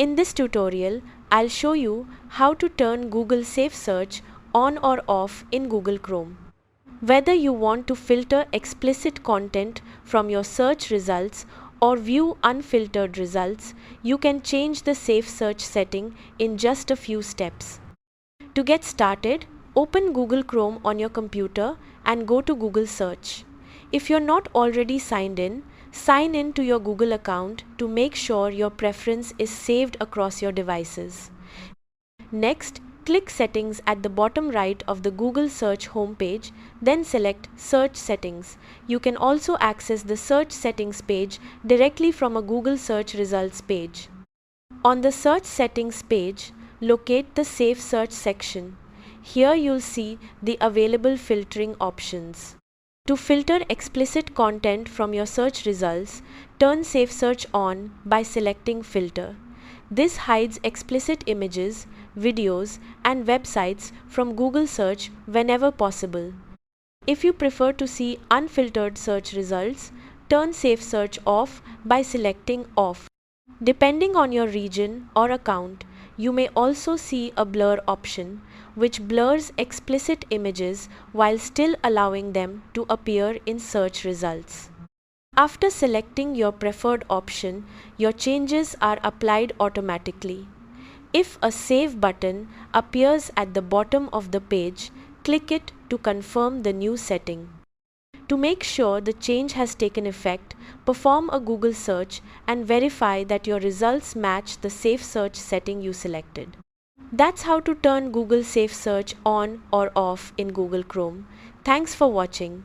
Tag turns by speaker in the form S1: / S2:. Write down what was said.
S1: In this tutorial, I'll show you how to turn Google SafeSearch on or off in Google Chrome. Whether you want to filter explicit content from your search results or view unfiltered results, you can change the SafeSearch setting in just a few steps. To get started, open Google Chrome on your computer and go to Google Search. If you're not already signed in, sign in to your Google account to make sure your preference is saved across your devices. Next, click Settings at the bottom right of the Google Search homepage, then select Search Settings. You can also access the Search Settings page directly from a Google Search Results page. On the Search Settings page, locate the SafeSearch section. Here you'll see the available filtering options. To filter explicit content from your search results, turn SafeSearch on by selecting Filter. This hides explicit images, videos, and websites from Google Search whenever possible. If you prefer to see unfiltered search results, turn SafeSearch off by selecting Off. Depending on your region or account, you may also see a blur option, which blurs explicit images while still allowing them to appear in search results. After selecting your preferred option, your changes are applied automatically. If a Save button appears at the bottom of the page, click it to confirm the new setting. To make sure the change has taken effect, perform a Google search and verify that your results match the SafeSearch setting you selected. That's how to turn Google SafeSearch on or off in Google Chrome. Thanks for watching.